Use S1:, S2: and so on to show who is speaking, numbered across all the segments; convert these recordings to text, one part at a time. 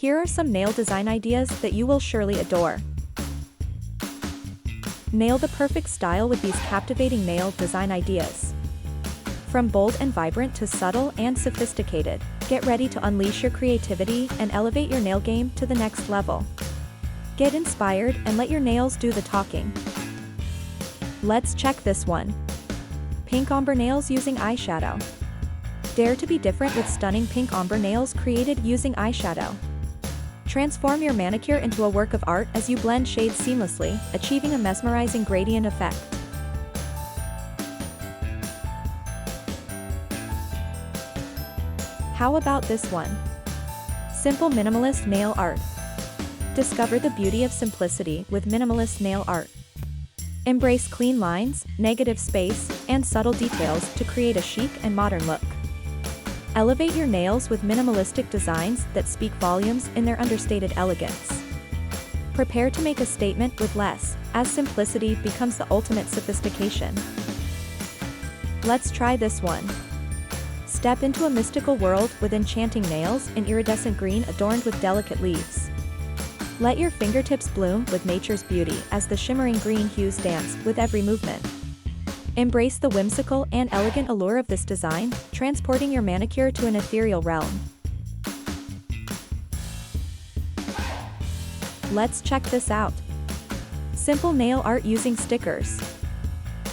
S1: Here are some nail design ideas that you will surely adore. Nail the perfect style with these captivating nail design ideas. From bold and vibrant to subtle and sophisticated, get ready to unleash your creativity and elevate your nail game to the next level. Get inspired and let your nails do the talking. Let's check this one. Pink ombre nails using eyeshadow. Dare to be different with stunning pink ombre nails created using eyeshadow. Transform your manicure into a work of art as you blend shades seamlessly, achieving a mesmerizing gradient effect. How about this one? Simple minimalist nail art. Discover the beauty of simplicity with minimalist nail art. Embrace clean lines, negative space, and subtle details to create a chic and modern look. Elevate your nails with minimalistic designs that speak volumes in their understated elegance. Prepare to make a statement with less, as simplicity becomes the ultimate sophistication. Let's try this one. Step into a mystical world with enchanting nails in iridescent green adorned with delicate leaves. Let your fingertips bloom with nature's beauty as the shimmering green hues dance with every movement. Embrace the whimsical and elegant allure of this design, transporting your manicure to an ethereal realm. Let's check this out. Simple nail art using stickers.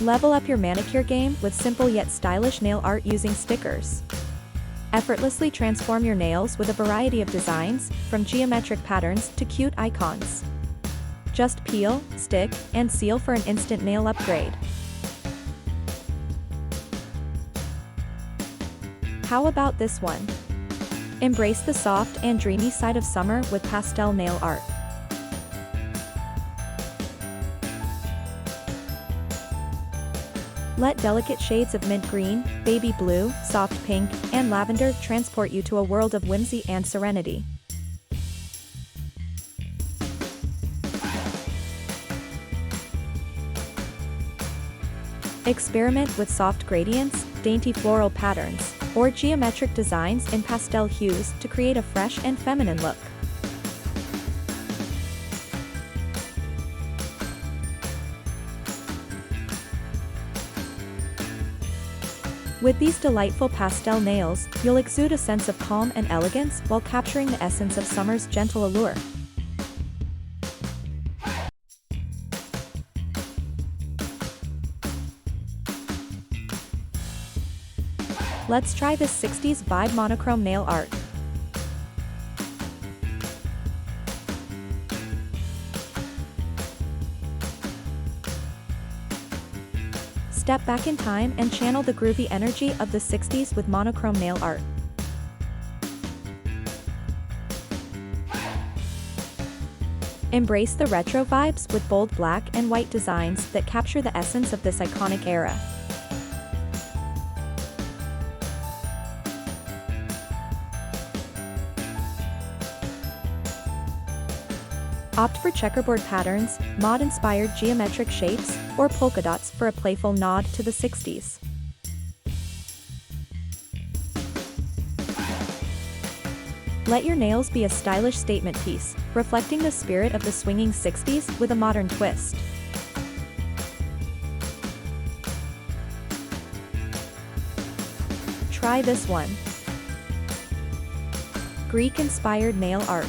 S1: Level up your manicure game with simple yet stylish nail art using stickers. Effortlessly transform your nails with a variety of designs, from geometric patterns to cute icons. Just peel, stick, and seal for an instant nail upgrade. How about this one? Embrace the soft and dreamy side of summer with pastel nail art. Let delicate shades of mint green, baby blue, soft pink, and lavender transport you to a world of whimsy and serenity. Experiment with soft gradients, dainty floral patterns, or geometric designs in pastel hues to create a fresh and feminine look. With these delightful pastel nails, you'll exude a sense of calm and elegance while capturing the essence of summer's gentle allure. Let's try this 60s vibe monochrome nail art. Step back in time and channel the groovy energy of the 60s with monochrome nail art. Embrace the retro vibes with bold black and white designs that capture the essence of this iconic era. Opt for checkerboard patterns, mod-inspired geometric shapes, or polka dots for a playful nod to the 60s. Let your nails be a stylish statement piece, reflecting the spirit of the swinging 60s with a modern twist. Try this one. Greek-inspired nail art.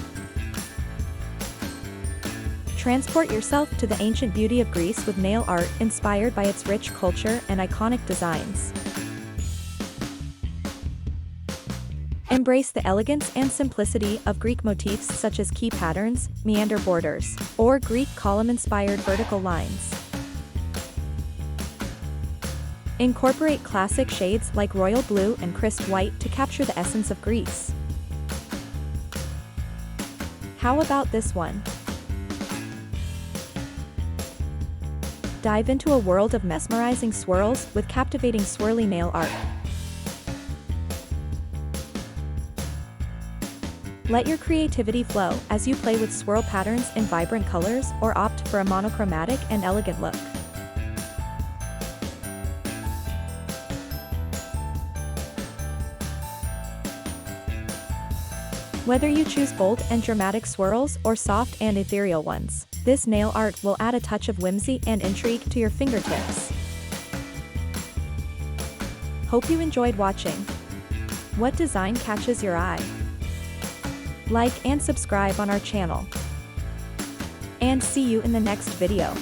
S1: Transport yourself to the ancient beauty of Greece with nail art inspired by its rich culture and iconic designs. Embrace the elegance and simplicity of Greek motifs such as key patterns, meander borders, or Greek column-inspired vertical lines. Incorporate classic shades like royal blue and crisp white to capture the essence of Greece. How about this one? Dive into a world of mesmerizing swirls with captivating swirly nail art. Let your creativity flow as you play with swirl patterns in vibrant colors or opt for a monochromatic and elegant look. Whether you choose bold and dramatic swirls or soft and ethereal ones, this nail art will add a touch of whimsy and intrigue to your fingertips. Hope you enjoyed watching. What design catches your eye? Like and subscribe on our channel. And see you in the next video.